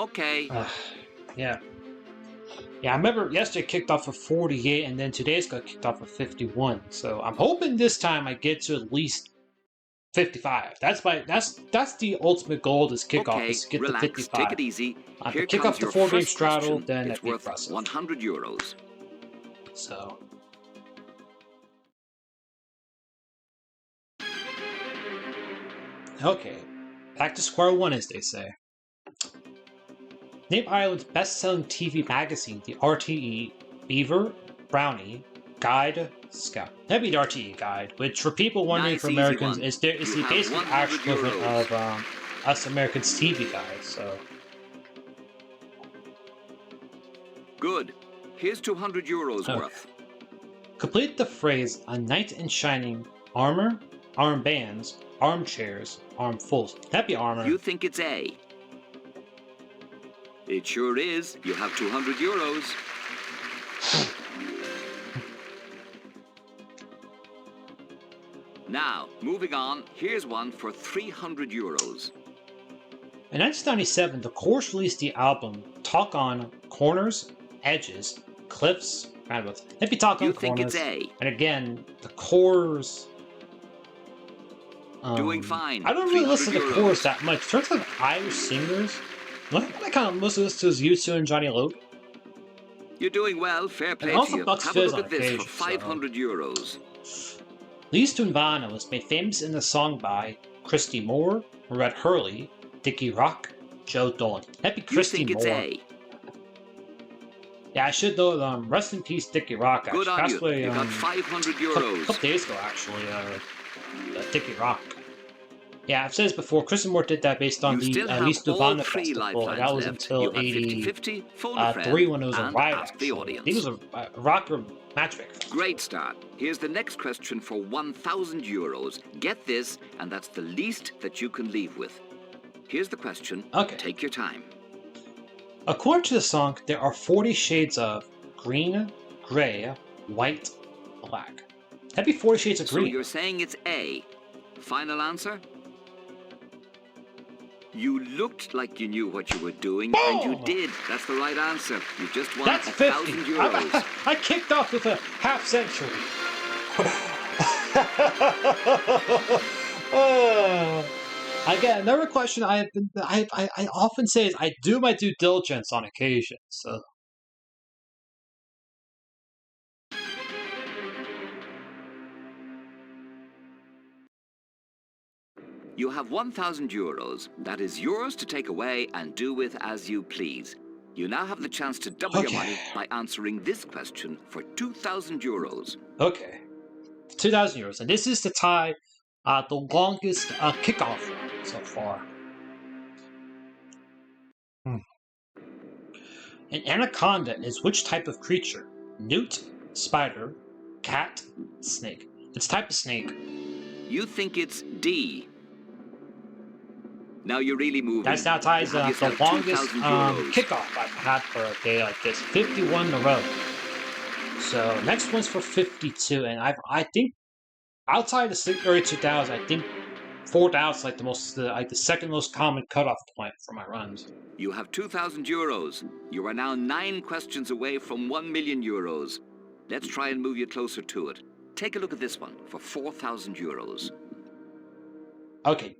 Okay. Yeah. Yeah, I remember yesterday kicked off with 48, and then today's got kicked off with 51. So I'm hoping this time I get to at least 55. That's the ultimate goal of this kickoff, Okay, is to get relax, to 55. take it easy. If Here I kick comes off the your 4-game first straddle, question. then It's that'd be worth impressive. €100. So. Okay. Back to square one, as they say. Name Ireland's best-selling TV magazine, the RTE, Beaver, Brownie, Guide, Scout. That'd be the RTE Guide, which for people wondering, Nice, for easy Americans, one. is the You have basically 100 actual equivalent euros. of us Americans' TV Guide. So. Good. Here's €200 Okay. worth. Complete the phrase "a knight in shining armor, armbands, armchairs, armfuls." That'd be armor. You think it's A? It sure is. You have €200. Now, moving on, here's one for €300. In 1997, The Course released the album Talk on Corners, Edges, Cliffs, Roundabouts. That'd be Talk on You Corners. think it's A? And again, The Course. Doing fine. I don't really listen to €300. Course that much. In terms of Irish singers, what I kind of mostly listen to is U2 and Johnny Logue. You're doing well. Fair play also to you. Bucks Have a Fizz look on at this for occasion, so. €500. Lee's Tunvana was made famous in the song by Christy Moore, Red Hurley, Dickie Rock, Joe Dolan. That'd be Christy You think Moore. it's A? Yeah, I should know. Rest in peace, Dickie Rock. Actually, Good on passed you. away, You got €500. a couple days ago, actually. Dickie Rock. Yeah, I've said this before. Christy Moore did that based on You the still have Lee's all Tunvana 3 festival, and lifelines that was left. until You have 50-50. Phone a friend 83 when it was a and riot. ask the Actually, audience. I think it was a rocker matchmaker. Great start. Here's the next question for €1,000. Get this, and that's the least that you can leave with. Here's the question. Okay. Take your time. According to the song, there are 40 shades of green, gray, white, black. That'd be 40 shades of So green. you're saying it's A. Final answer? You looked like you knew what you were doing, and you Boom! did. That's the right answer. You just won That's 50. €1,000. I kicked off with a half century. Again, another question I often say is I do my due diligence on occasion. So. You have €1,000. That is yours to take away and do with as you please. You now have the chance to double your money by answering this question for €2,000. Okay. 2,000 euros. And this is to tie the longest kickoff run so far. An anaconda is which type of creature? Newt, spider, cat, snake. It's type of snake. You think it's D. Now you're really moving. That now ties the longest kickoff I've had for a day like this. 51 in a row. So next one's for 52, and I think outside the early 2000s, I think 4,000 is like the second most common cutoff point for my runs. You have €2,000. You are now 9 questions away from €1,000,000. Let's try and move you closer to it. Take a look at this one for €4,000. Okay,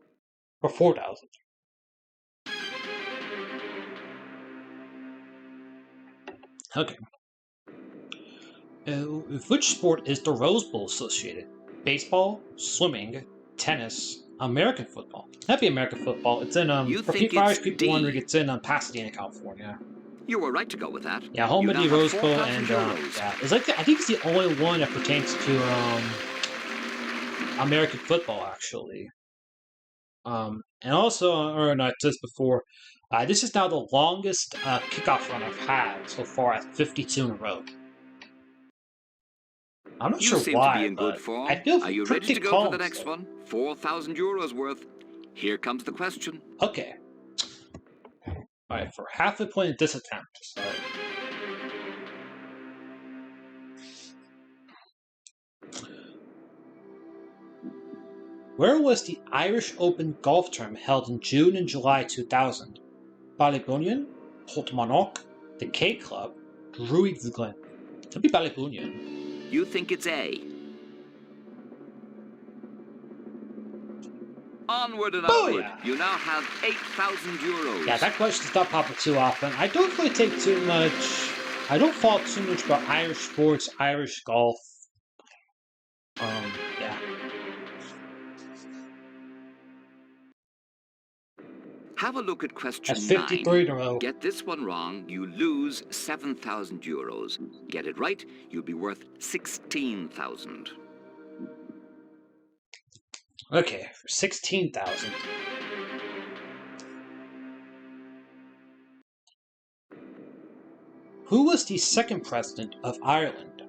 for 4,000. Okay. With which sport is the Rose Bowl associated? Baseball, swimming, tennis, American football. That'd be American football. It's in for Irish people wondering, it's in Pasadena, California. You were right to go with that. Yeah, home of the Rose Bowl, and yeah, it's like I think it's the only one that pertains to American football, actually. And also, or not just before, this is now the longest kickoff run I've had so far at 52 in a row. I'm not sure why. You seem to be in good form. I feel Are you ready to go for the next one? €4,000 worth. Here comes the question. Okay. Alright, for half a point at this attempt. So. Where was the Irish Open golf tournament held in June and July 2000? Ballybunion, Portmonnock, the K Club, Druids Glen. It'll be Ballybunion. You think it's A. Onward and upward. You now have 8,000 euros. Yeah, that question does not pop up too often. I don't really take too much. I don't follow too much about Irish sports, Irish golf. Yeah. Have a look at question 9. 53 in a row. Get this one wrong, you lose 7,000 euros. Get it right, you'll be worth 16,000. Okay, for 16,000. Who was the second president of Ireland?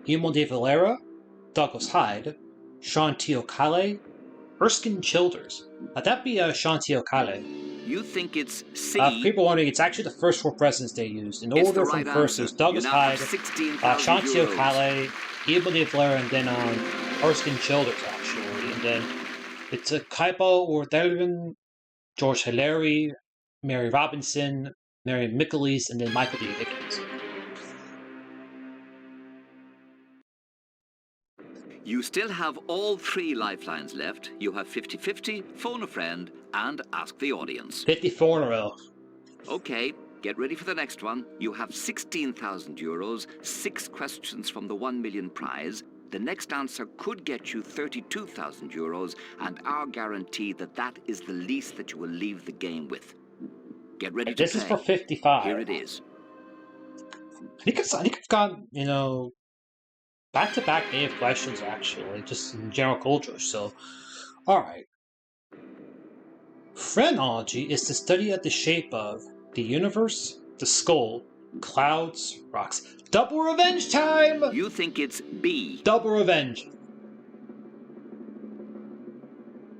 Eamon de Valera, Douglas Hyde, Sean T. O'Callaghan, Erskine Childers. That'd be Sean T. O'Callaghan. You think it's C? People wondering, it's actually the first 4 presidents they used. In order from first, is Douglas Hyde, Sean T. O'Callaghan, Eamon de Valera, and then Erskine Childers, actually. And then it's Kaipo O'Delvin, George Hillary, Mary Robinson, Mary Michelese, and then Michael D. Higgins. You still have all 3 lifelines left. You have 50-50, phone a friend, and ask the audience. 54 in a row. Okay, get ready for the next one. You have 16,000 euros, 6 questions from the 1 million prize. The next answer could get you 32,000 euros, and our guarantee that that is the least that you will leave the game with. Get ready to play. This is for 55. Here it is. I think it's got, back-to-back day of questions, actually, just in general culture, so... Alright. Phrenology is the study of the shape of the universe, the skull, clouds, rocks. Double revenge time! You think it's B. Double revenge.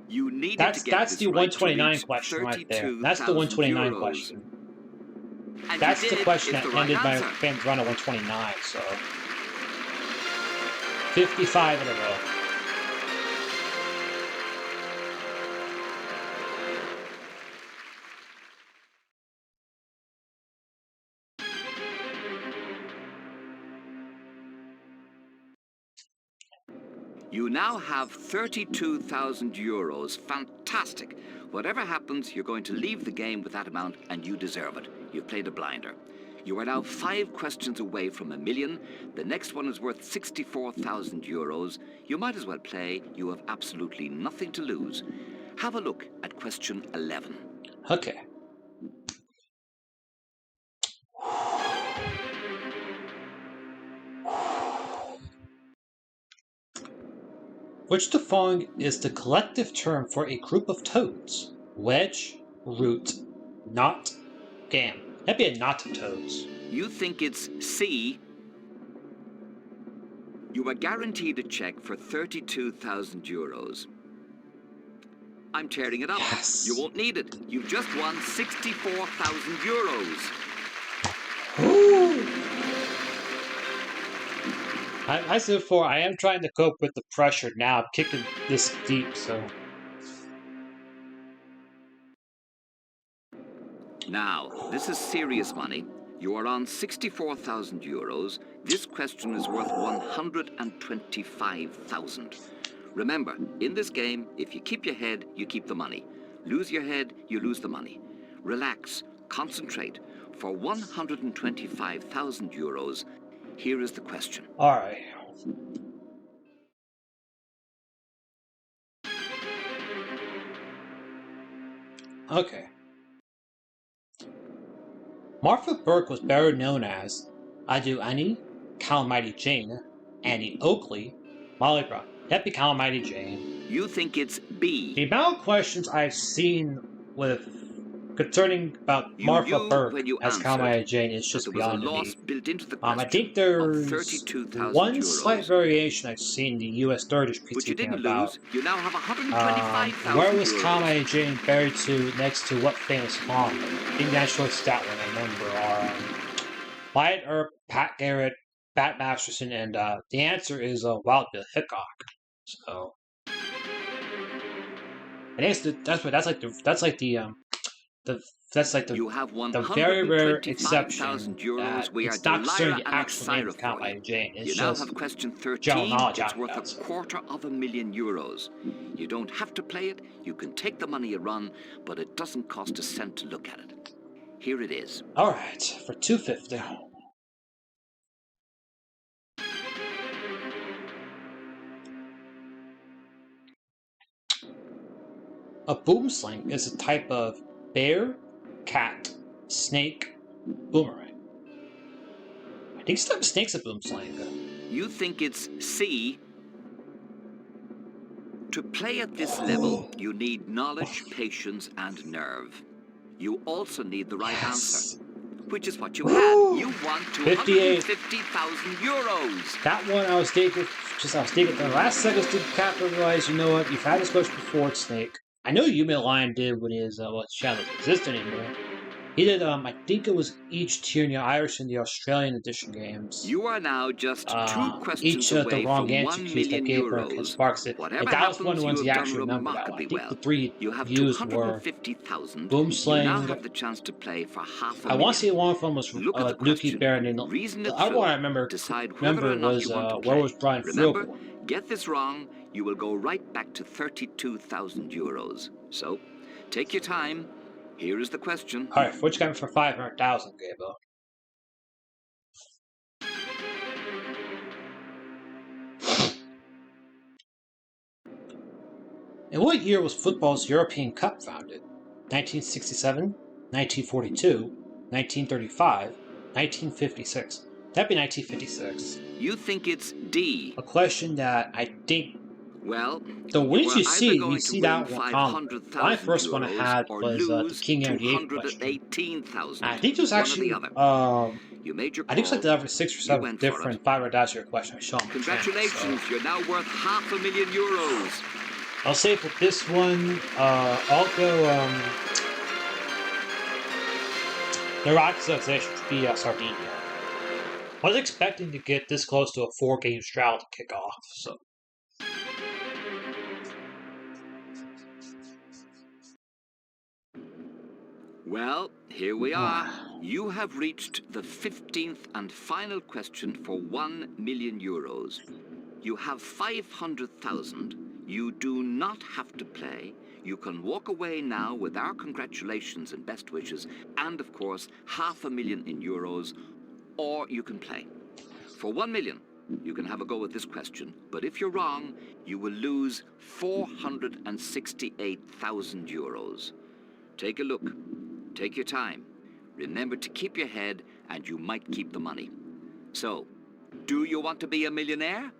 You need that's to get the 129 question right there. That's the 129 euros. question. And that's the question that ended my answer. famous run at 129, so... 55 in a row. You now have 32,000 euros. Fantastic. Whatever happens, you're going to leave the game with that amount, and you deserve it. You've played a blinder. You are now 5 questions away from $1 million. The next one is worth 64,000 euros. You might as well play. You have absolutely nothing to lose. Have a look at question 11. Okay. Which of the following is the collective term for a group of toads? Wedge, root, knot, gam. That'd be a knot of toads. You think it's C. You are guaranteed a check for 32,000 euros. I'm tearing it up. Yes. You won't need it. You've just won 64,000 euros. Ooh. As I said before, I am trying to cope with the pressure now. I'm kicking this deep, so... Now, this is serious money. You are on 64,000 euros. This question is worth 125,000. Remember, in this game, if you keep your head, you keep the money. Lose your head, you lose the money. Relax, concentrate. For 125,000 euros, here is the question. All right. Okay. Martha Burke was better known as I Do Annie, Calamity Jane, Annie Oakley, Molly Brown. That'd be Calamity Jane. You think it's B. The amount of questions I've seen with concerning about Martha Burke as Calamity Jane is just beyond me. I think there's one slight variation I've seen the U.S. Sturdish critiquing about. You now have 125,000 where was Calamity Jane buried to next to what famous pond? I think that's short stat one I remember are Wyatt Earp, Pat Garrett, Bat Masterson, and the answer is Wild Bill Hickok. So, and that's like the That's like You have the very rare 125,000 exception euros. that We are it's not considering Delira the and actual name Exira of Count for by you. Jane. It's You now just have question general 13. knowledge It's after worth that. So. €250,000. You don't have to play it. You can take the money you run, but it doesn't cost a cent to look at it. Here it is. All right, for 250. A boomslang is a type of bear, cat, snake, boomerang. I think it's a type of snake's a boomslang. You think it's C. To play at this level, you need knowledge, patience, and nerve. You also need the right answer, which is what you had. You won €250,000. That one I was thinking. The last second did capitalize. You know what? You've had this question before. It's snake. I know Yumi Lion did with his channel doesn't exist anymore. He did I think it was each tier in the Irish and the Australian edition games. You are now just 2 questions each away the wrong from answer keys that gave her sparks it. And that was one of the ones he actually remembered that one. I think the three you have used were Boomslang. You now have the chance to play for half a I million. want to say one of them was Nuki Byrne. The other one I remember was where was Brian Remember, Frogel? get this wrong, you will go right back to €32,000. So, take your time. Here is the question. All right, which got me for 500,000, Gabo? In what year was football's European Cup founded? 1967, 1942, 1935, 1956. That'd be 1956. You think it's D. A question that I think. Well, the wins you see that one common. My first one I had was the King 88 question. I think it was actually you made your call. I think it's like every 6 or 7 different 500,000 question I saw. Congratulations, you're now worth €500,000. I'll say for this one, I'll go the Rockets Association to be Sardinia. I was expecting to get this close to a 4-game drought to kick off, so. Well, here we are. You have reached the 15th and final question for €1 million. You have 500,000. You do not have to play. You can walk away now with our congratulations and best wishes, and of course, €500,000, or you can play. For 1 million, you can have a go at this question, but if you're wrong, you will lose €468,000. Take a look. Take your time. Remember to keep your head, and you might keep the money. So, do you want to be a millionaire?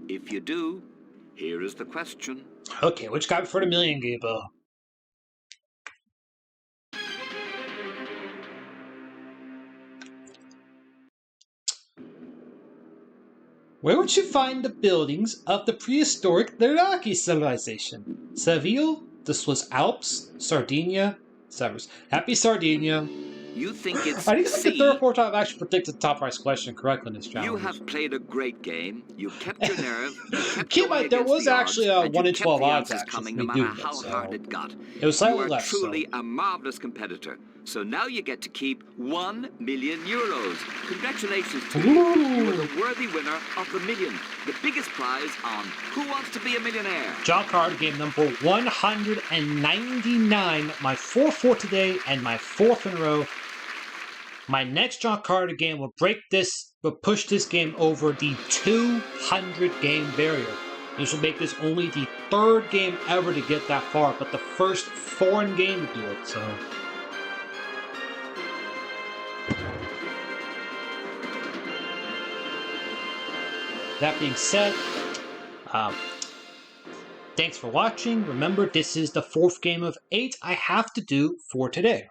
If you do, here is the question. Okay, which got me for the million, Gabo? Where would you find the buildings of the prehistoric Iraqi civilization? Seville, the Swiss Alps, Sardinia, Severs. Happy Sardinia. You think it's I think it's like the third or fourth time I've actually predicted the top prize question correctly in this challenge. You have played a great game. You kept your nerve. There was actually a 1 in 12 odds coming, no matter how hard it got. It was slightly less. You are truly a marvelous competitor. So now you get to keep €1 million. Congratulations to you. You are the worthy winner of the million, the biggest prize on Who Wants to Be a Millionaire? John Carpenter game number 199. My 4th for today and my 4th in a row. My next John Carpenter game will push this game over the 200 game barrier. This will make this only the 3rd game ever to get that far, but the first foreign game to do it, so. That being said, thanks for watching. Remember, this is the 4th game of 8 I have to do for today.